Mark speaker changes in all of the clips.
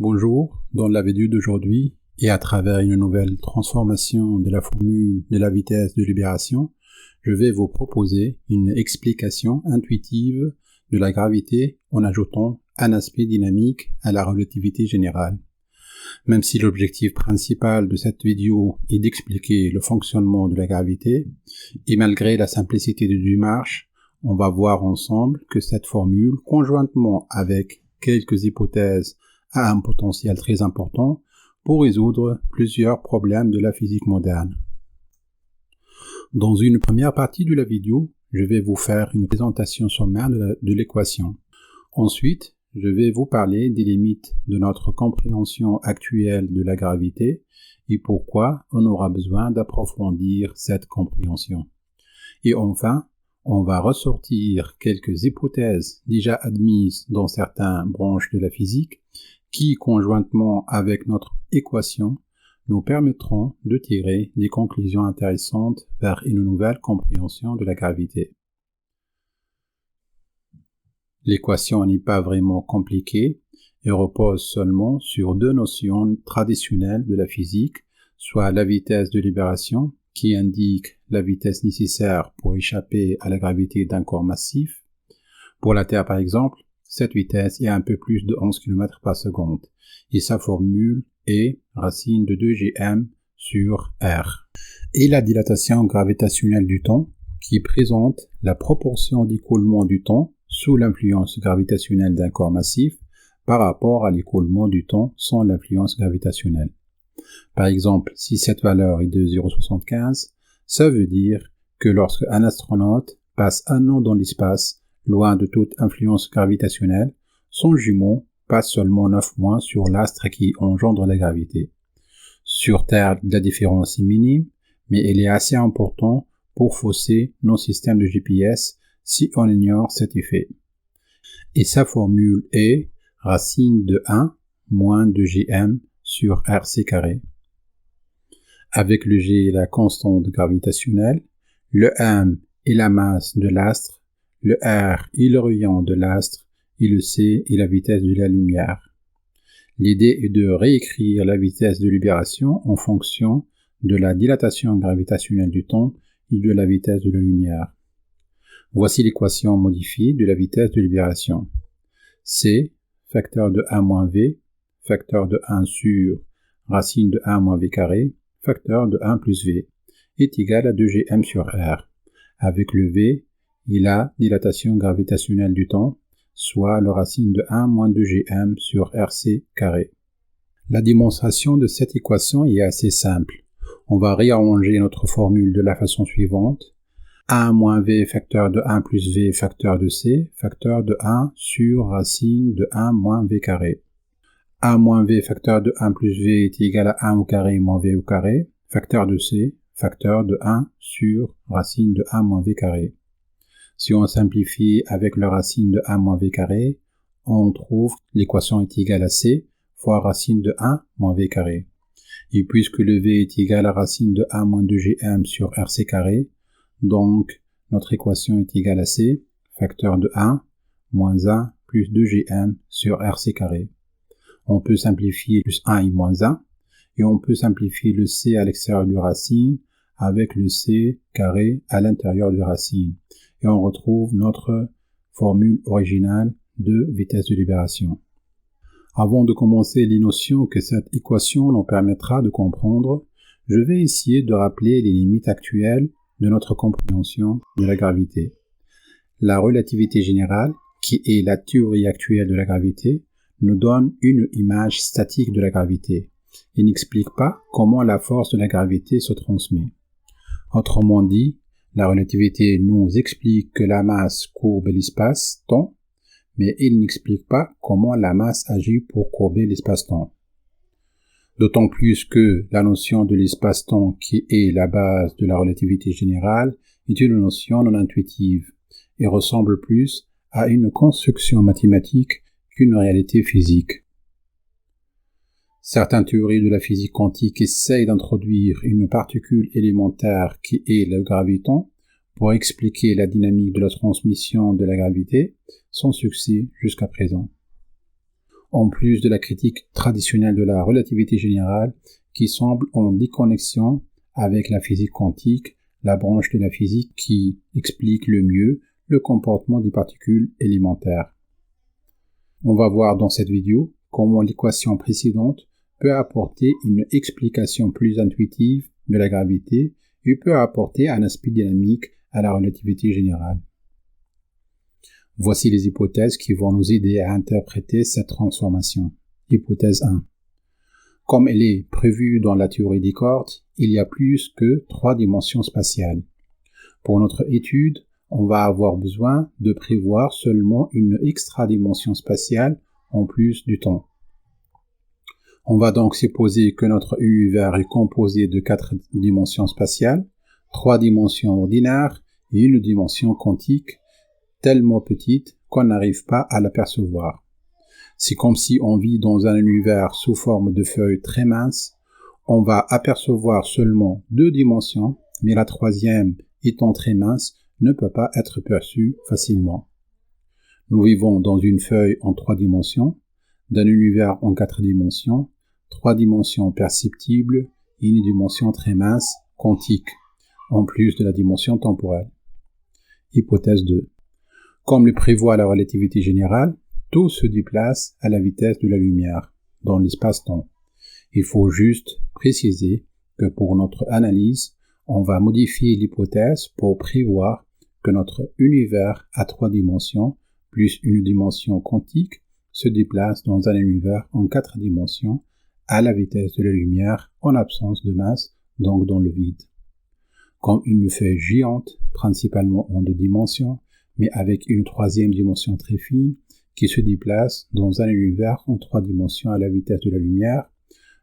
Speaker 1: Bonjour, dans la vidéo d'aujourd'hui et à travers une nouvelle transformation de la formule de la vitesse de libération, je vais vous proposer une explication intuitive de la gravité en ajoutant un aspect dynamique à la relativité générale. Même si l'objectif principal de cette vidéo est d'expliquer le fonctionnement de la gravité, et malgré la simplicité de démarche, on va voir ensemble que cette formule, conjointement avec quelques hypothèses, a un potentiel très important pour résoudre plusieurs problèmes de la physique moderne. Dans une première partie de la vidéo, je vais vous faire une présentation sommaire de l'équation. Ensuite, je vais vous parler des limites de notre compréhension actuelle de la gravité et pourquoi on aura besoin d'approfondir cette compréhension. Et enfin, on va ressortir quelques hypothèses déjà admises dans certaines branches de la physique qui, conjointement avec notre équation, nous permettront de tirer des conclusions intéressantes vers une nouvelle compréhension de la gravité. L'équation n'est pas vraiment compliquée et repose seulement sur deux notions traditionnelles de la physique, soit la vitesse de libération, qui indique la vitesse nécessaire pour échapper à la gravité d'un corps massif. Pour la Terre, par exemple, cette vitesse est un peu plus de 11 km par seconde, et sa formule est racine de 2gm sur r. Et la dilatation gravitationnelle du temps, qui présente la proportion d'écoulement du temps sous l'influence gravitationnelle d'un corps massif par rapport à l'écoulement du temps sans l'influence gravitationnelle. Par exemple, si cette valeur est de 0,75, ça veut dire que lorsque un astronaute passe un an dans l'espace, loin de toute influence gravitationnelle, son jumeau passe seulement 9 mois sur l'astre qui engendre la gravité. Sur Terre, la différence est minime, mais elle est assez importante pour fausser nos systèmes de GPS si on ignore cet effet. Et sa formule est racine de 1 moins 2gm sur rc carré. Avec le g et la constante gravitationnelle, le m est la masse de l'astre, le r est le rayon de l'astre et le c est la vitesse de la lumière. L'idée est de réécrire la vitesse de libération en fonction de la dilatation gravitationnelle du temps et de la vitesse de la lumière. Voici l'équation modifiée de la vitesse de libération. C, facteur de 1 moins v, facteur de 1 sur racine de 1 moins v carré, facteur de 1 plus v, est égal à 2gm sur r. Avec le v et la dilatation gravitationnelle du temps, soit le racine de 1 moins 2gm sur rc carré. La démonstration de cette équation est assez simple. On va réarranger notre formule de la façon suivante. 1 moins v facteur de 1 plus v facteur de c, facteur de 1 sur racine de 1 moins v carré. 1 moins v facteur de 1 plus v est égal à 1 au carré moins v au carré, facteur de c, facteur de 1 sur racine de 1 moins v carré. Si on simplifie avec la racine de 1 moins v carré, on trouve l'équation est égale à c fois racine de 1 moins v carré. Et puisque le v est égal à racine de 1 moins 2gm sur rc carré, donc notre équation est égale à c, facteur de 1 moins 1 plus 2gm sur rc carré. On peut simplifier plus 1 et moins 1, et on peut simplifier le c à l'extérieur du racine avec le c carré à l'intérieur du racine. Et on retrouve notre formule originale de vitesse de libération. Avant de commencer les notions que cette équation nous permettra de comprendre, je vais essayer de rappeler les limites actuelles de notre compréhension de la gravité. La relativité générale, qui est la théorie actuelle de la gravité, nous donne une image statique de la gravité et n'explique pas comment la force de la gravité se transmet. Autrement dit, la relativité nous explique que la masse courbe l'espace-temps, mais il n'explique pas comment la masse agit pour courber l'espace-temps. D'autant plus que la notion de l'espace-temps, qui est la base de la relativité générale, est une notion non intuitive et ressemble plus à une construction mathématique qu'une réalité physique. Certaines théories de la physique quantique essayent d'introduire une particule élémentaire qui est le graviton pour expliquer la dynamique de la transmission de la gravité, sans succès jusqu'à présent. en plus de la critique traditionnelle de la relativité générale qui semble en déconnexion avec la physique quantique, la branche de la physique qui explique le mieux le comportement des particules élémentaires. On va voir dans cette vidéo comment l'équation précédente peut apporter une explication plus intuitive de la gravité et peut apporter un aspect dynamique à la relativité générale. Voici les hypothèses qui vont nous aider à interpréter cette transformation. Hypothèse 1. Comme elle est prévue dans la théorie des cordes, il y a plus que 3 dimensions spatiales. Pour notre étude, on va avoir besoin de prévoir seulement une extra-dimension spatiale en plus du temps. On va donc supposer que notre univers est composé de 4 dimensions spatiales, 3 dimensions ordinaires et une dimension quantique, tellement petite qu'on n'arrive pas à l'apercevoir. C'est comme si on vit dans un univers sous forme de feuilles très minces. On va apercevoir seulement 2 dimensions, mais la troisième, étant très mince, ne peut pas être perçue facilement. Nous vivons dans une feuille en 3 dimensions, d'un univers en 4 dimensions, 3 dimensions perceptibles et une dimension très mince, quantique, en plus de la dimension temporelle. Hypothèse 2. Comme le prévoit la relativité générale, tout se déplace à la vitesse de la lumière dans l'espace-temps. Il faut juste préciser que pour notre analyse, on va modifier l'hypothèse pour prévoir que notre univers à 3 dimensions plus une dimension quantique se déplace dans un univers en 4 dimensions à la vitesse de la lumière en absence de masse, donc dans le vide. Comme une feuille géante, principalement en 2 dimensions, mais avec une 3e dimension très fine, qui se déplace dans un univers en 3 dimensions à la vitesse de la lumière,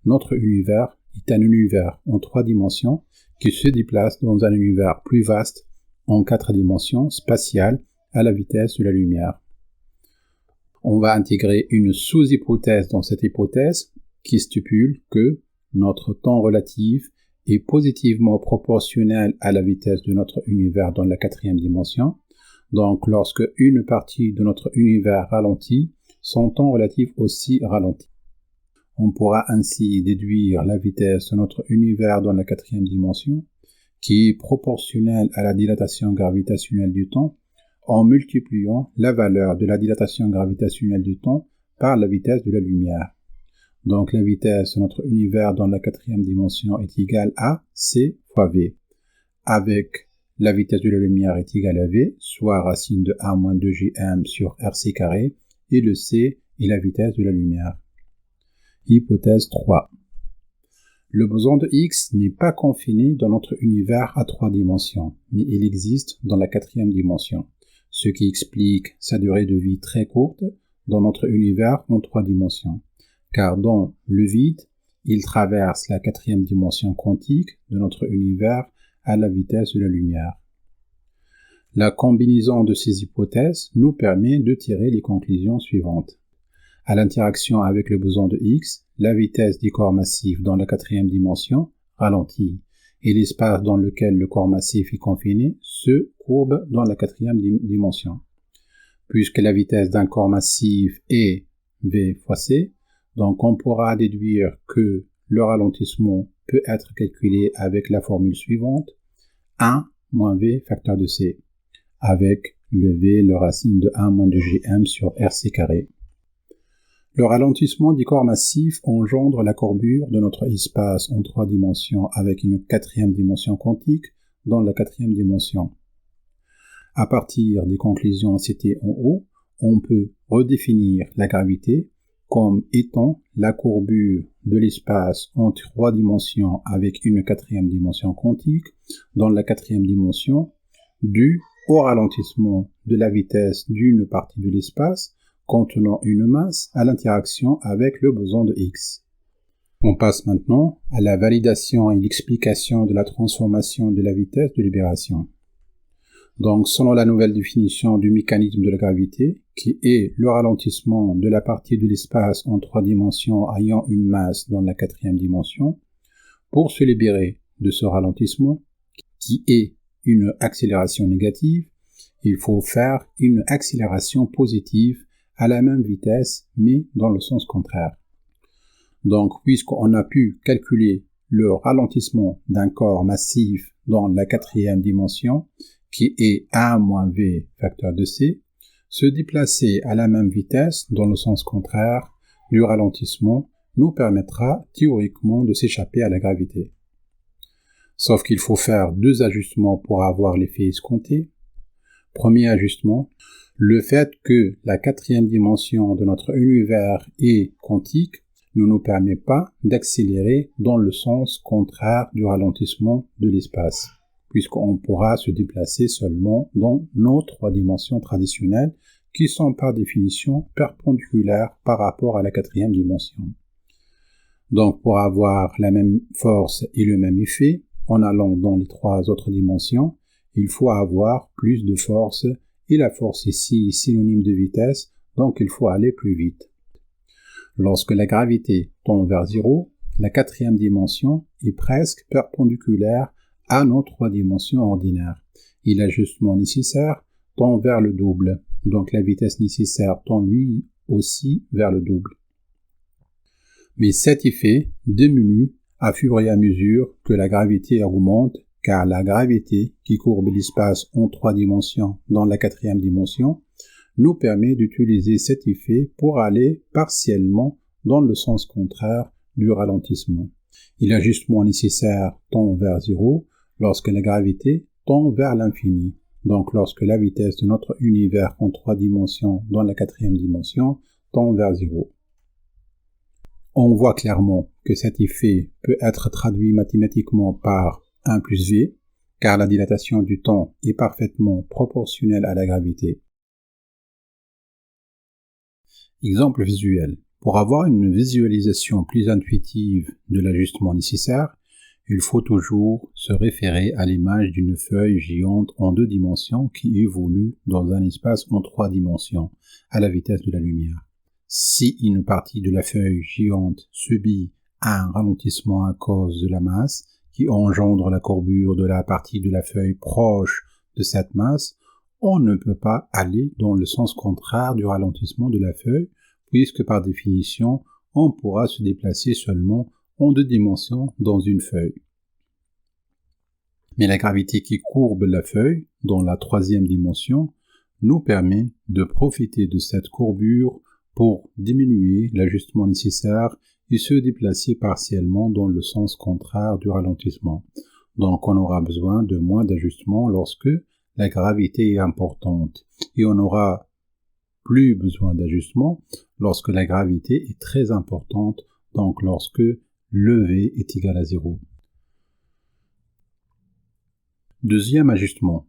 Speaker 1: notre univers est un univers en 3 dimensions qui se déplace dans un univers plus vaste en 4 dimensions spatiales à la vitesse de la lumière. On va intégrer une sous-hypothèse dans cette hypothèse qui stipule que notre temps relatif est positivement proportionnel à la vitesse de notre univers dans la 4e dimension. Donc, lorsque une partie de notre univers ralentit, son temps relatif aussi ralentit. On pourra ainsi déduire la vitesse de notre univers dans la 4e dimension, qui est proportionnelle à la dilatation gravitationnelle du temps, en multipliant la valeur de la dilatation gravitationnelle du temps par la vitesse de la lumière. Donc, la vitesse de notre univers dans la 4e dimension est égale à c fois v, avec la vitesse de la lumière est égale à v, soit racine de 1 moins 2gm sur rc carré, et le c est la vitesse de la lumière. Hypothèse 3. Le boson de Higgs n'est pas confiné dans notre univers à 3 dimensions, mais il existe dans la 4e dimension, ce qui explique sa durée de vie très courte dans notre univers en 3 dimensions, car dans le vide, il traverse la 4e dimension quantique de notre univers à la vitesse de la lumière. La combinaison de ces hypothèses nous permet de tirer les conclusions suivantes. À l'interaction avec le boson de Higgs, la vitesse des corps massifs dans la 4e dimension ralentit et l'espace dans lequel le corps massif est confiné se courbe dans la 4e dimension. Puisque la vitesse d'un corps massif est v fois c, donc on pourra déduire que le ralentissement peut être calculé avec la formule suivante, 1 moins v facteur de c, avec le v, le racine de 1 moins 2gm sur rc carré. Le ralentissement des corps massifs engendre la courbure de notre espace en 3 dimensions avec une 4e dimension quantique dans la 4e dimension. À partir des conclusions citées en haut, on peut redéfinir la gravité comme étant la courbure de l'espace en 3 dimensions avec une 4e dimension quantique dans la 4e dimension due au ralentissement de la vitesse d'une partie de l'espace contenant une masse à l'interaction avec le boson de Higgs. On passe maintenant à la validation et l'explication de la transformation de la vitesse de libération. Donc, selon la nouvelle définition du mécanisme de la gravité, qui est le ralentissement de la partie de l'espace en 3 dimensions ayant une masse dans la 4e dimension, pour se libérer de ce ralentissement, qui est une accélération négative, il faut faire une accélération positive à la même vitesse, mais dans le sens contraire. Donc, puisqu'on a pu calculer le ralentissement d'un corps massif dans la quatrième dimension, qui est A moins V facteur de C, se déplacer à la même vitesse dans le sens contraire du ralentissement nous permettra théoriquement de s'échapper à la gravité. Sauf qu'il faut faire deux ajustements pour avoir l'effet escompté. Premier ajustement, le fait que la quatrième dimension de notre univers est quantique ne nous permet pas d'accélérer dans le sens contraire du ralentissement de l'espace, puisqu'on pourra se déplacer seulement dans nos trois dimensions traditionnelles qui sont par définition perpendiculaires par rapport à la quatrième dimension. Donc pour avoir la même force et le même effet, en allant dans les trois autres dimensions, il faut avoir plus de force, et la force ici est synonyme de vitesse, donc il faut aller plus vite. Lorsque la gravité tend vers 0, la quatrième dimension est presque perpendiculaire à nos trois dimensions ordinaires, et l'ajustement nécessaire tend vers le double, donc la vitesse nécessaire tend lui aussi vers le double. Mais cet effet diminue à fur et à mesure que la gravité augmente, car la gravité qui courbe l'espace en trois dimensions dans la quatrième dimension nous permet d'utiliser cet effet pour aller partiellement dans le sens contraire du ralentissement. Et l'ajustement nécessaire tend vers 0 lorsque la gravité tend vers l'infini, donc lorsque la vitesse de notre univers en trois dimensions dans la quatrième dimension tend vers 0. On voit clairement que cet effet peut être traduit mathématiquement par 1 plus V, car la dilatation du temps est parfaitement proportionnelle à la gravité. Exemple visuel. Pour avoir une visualisation plus intuitive de l'ajustement nécessaire, il faut toujours se référer à l'image d'une feuille géante en 2 dimensions qui évolue dans un espace en 3 dimensions, à la vitesse de la lumière. Si une partie de la feuille géante subit un ralentissement à cause de la masse, qui engendre la courbure de la partie de la feuille proche de cette masse, on ne peut pas aller dans le sens contraire du ralentissement de la feuille, puisque par définition, on pourra se déplacer seulement en 2 dimensions dans une feuille. Mais la gravité qui courbe la feuille, dans la 3e dimension, nous permet de profiter de cette courbure pour diminuer l'ajustement nécessaire et se déplacer partiellement dans le sens contraire du ralentissement. Donc on aura besoin de moins d'ajustement lorsque la gravité est importante, et on aura plus besoin d'ajustement lorsque la gravité est très importante, donc lorsque le V est égal à 0. Deuxième ajustement.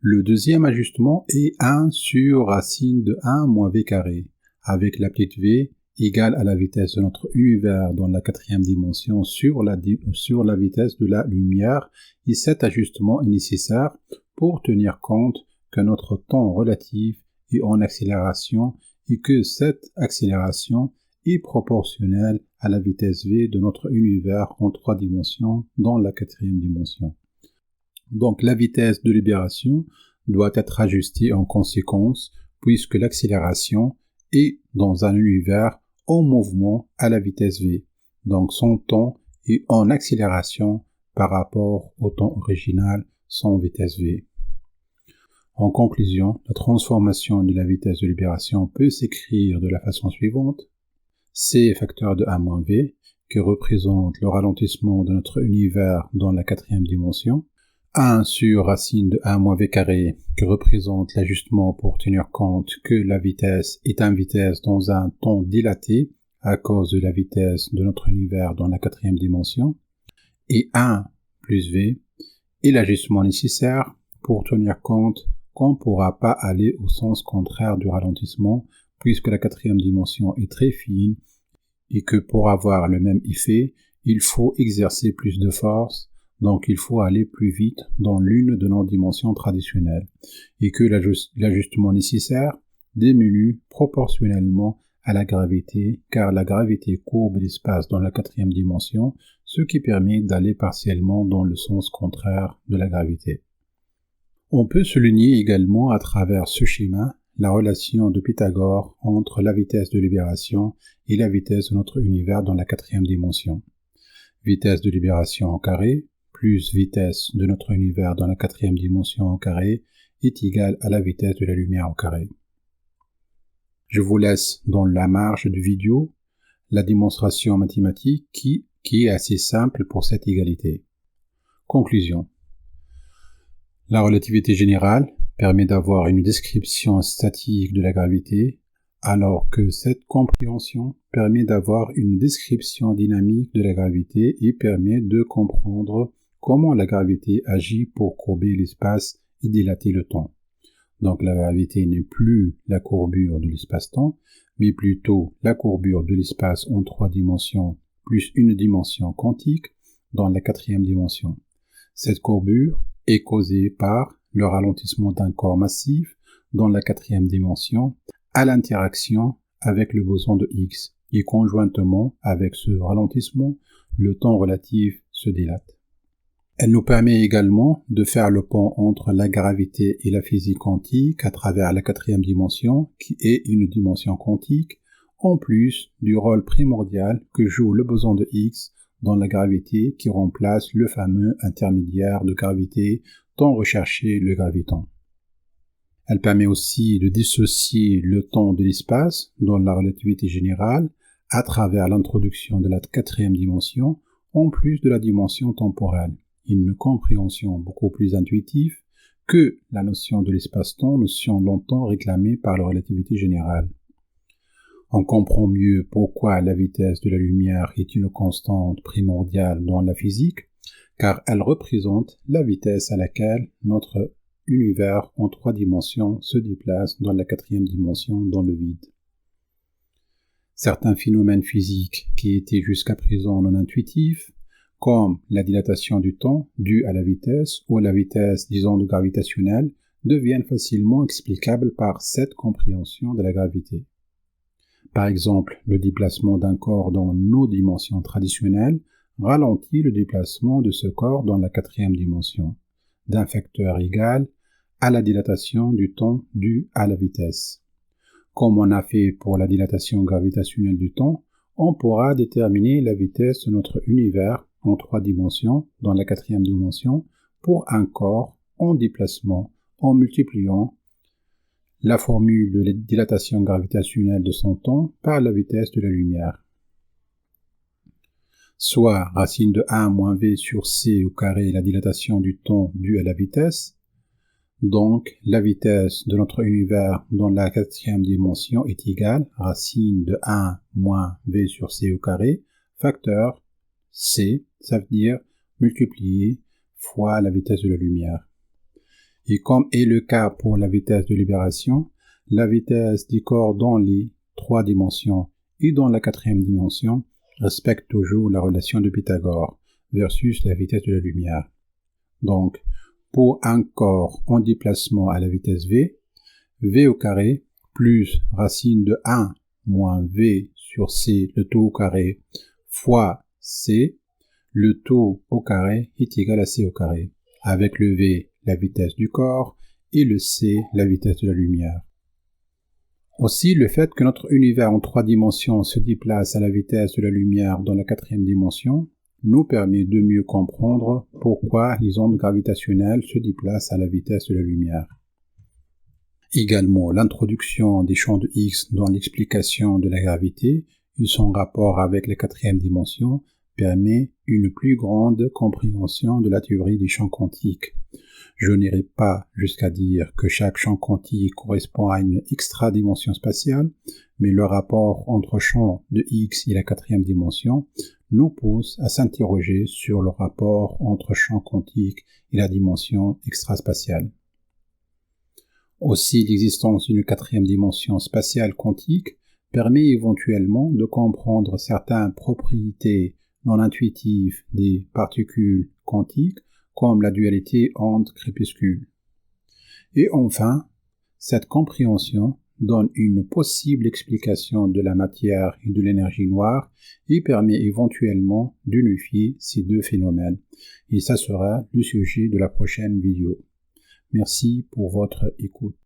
Speaker 1: Le deuxième ajustement est 1 sur racine de 1 moins V carré, avec la petite V égale à la vitesse de notre univers dans la 4e dimension sur la vitesse de la lumière, et cet ajustement est nécessaire pour tenir compte que notre temps relatif est en accélération et que cette accélération est proportionnelle à la vitesse V de notre univers en 3 dimensions dans la 4e dimension. Donc la vitesse de libération doit être ajustée en conséquence, puisque l'accélération est dans un univers en mouvement à la vitesse V, donc son temps est en accélération par rapport au temps original sans vitesse V. En conclusion, la transformation de la vitesse de libération peut s'écrire de la façon suivante. C facteur de 1 moins V, qui représente le ralentissement de notre univers dans la 4e dimension. 1 sur racine de 1 moins V carré, qui représente l'ajustement pour tenir compte que la vitesse est une vitesse dans un temps dilaté à cause de la vitesse de notre univers dans la 4e dimension. Et 1 plus V est l'ajustement nécessaire pour tenir compte qu'on ne pourra pas aller au sens contraire du ralentissement, puisque la 4e dimension est très fine et que pour avoir le même effet, il faut exercer plus de force, donc il faut aller plus vite dans l'une de nos dimensions traditionnelles, et que l'ajustement nécessaire diminue proportionnellement à la gravité, car la gravité courbe l'espace dans la 4e dimension, ce qui permet d'aller partiellement dans le sens contraire de la gravité. On peut souligner également à travers ce schéma la relation de Pythagore entre la vitesse de libération et la vitesse de notre univers dans la quatrième dimension. Vitesse de libération au carré plus vitesse de notre univers dans la quatrième dimension au carré est égale à la vitesse de la lumière au carré. Je vous laisse dans la marge de vidéo la démonstration mathématique qui est assez simple pour cette égalité. Conclusion. La relativité générale permet d'avoir une description statique de la gravité, alors que cette compréhension permet d'avoir une description dynamique de la gravité et permet de comprendre comment la gravité agit pour courber l'espace et dilater le temps. Donc la gravité n'est plus la courbure de l'espace-temps, mais plutôt la courbure de l'espace en 3 dimensions plus une dimension quantique dans la quatrième dimension. Cette courbure est causée par le ralentissement d'un corps massif dans la quatrième dimension à l'interaction avec le boson de Higgs, et conjointement avec ce ralentissement, le temps relatif se dilate. Elle nous permet également de faire le pont entre la gravité et la physique quantique à travers la quatrième dimension, qui est une dimension quantique, en plus du rôle primordial que joue le boson de Higgs dans la gravité qui remplace le fameux intermédiaire de gravité tant recherché, le graviton. Elle permet aussi de dissocier le temps de l'espace dans la relativité générale à travers l'introduction de la quatrième dimension, en plus de la dimension temporelle. Une compréhension beaucoup plus intuitive que la notion de l'espace-temps, notion longtemps réclamée par la relativité générale. On comprend mieux pourquoi la vitesse de la lumière est une constante primordiale dans la physique, car elle représente la vitesse à laquelle notre univers en 3 dimensions se déplace dans la quatrième dimension dans le vide. Certains phénomènes physiques qui étaient jusqu'à présent non intuitifs, comme la dilatation du temps due à la vitesse ou à la vitesse des ondes gravitationnelles, deviennent facilement explicables par cette compréhension de la gravité. Par exemple, le déplacement d'un corps dans nos dimensions traditionnelles ralentit le déplacement de ce corps dans la quatrième dimension, d'un facteur égal à la dilatation du temps due à la vitesse. Comme on a fait pour la dilatation gravitationnelle du temps, on pourra déterminer la vitesse de notre univers en 3 dimensions dans la quatrième dimension pour un corps en déplacement en multipliant la formule de la dilatation gravitationnelle de son temps par la vitesse de la lumière. Soit racine de 1 moins v sur c au carré la dilatation du temps due à la vitesse, donc la vitesse de notre univers dans la quatrième dimension est égale à racine de 1 moins v sur c au carré, facteur c, ça veut dire multiplié fois la vitesse de la lumière. Et comme est le cas pour la vitesse de libération, la vitesse des corps dans les 3 dimensions et dans la quatrième dimension respecte toujours la relation de Pythagore versus la vitesse de la lumière. Donc, pour un corps en déplacement à la vitesse v, v au carré plus racine de 1 moins v sur c, le tout au carré, fois c, le tout au carré est égal à c au carré, avec le v, la vitesse du corps, et le c, la vitesse de la lumière. Aussi, le fait que notre univers en 3 dimensions se déplace à la vitesse de la lumière dans la quatrième dimension nous permet de mieux comprendre pourquoi les ondes gravitationnelles se déplacent à la vitesse de la lumière. Également, l'introduction des champs de Higgs dans l'explication de la gravité et son rapport avec la quatrième dimension permet une plus grande compréhension de la théorie des champs quantiques. Je n'irai pas jusqu'à dire que chaque champ quantique correspond à une extra-dimension spatiale, mais le rapport entre champ de Higgs et la quatrième dimension nous pousse à s'interroger sur le rapport entre champ quantique et la dimension extraspatiale. Aussi, l'existence d'une quatrième dimension spatiale quantique permet éventuellement de comprendre certaines propriétés non intuitives des particules quantiques, comme la dualité onde-crépuscule. Et enfin, cette compréhension donne une possible explication de la matière et de l'énergie noire et permet éventuellement d'unifier ces deux phénomènes. Et ça sera le sujet de la prochaine vidéo. Merci pour votre écoute.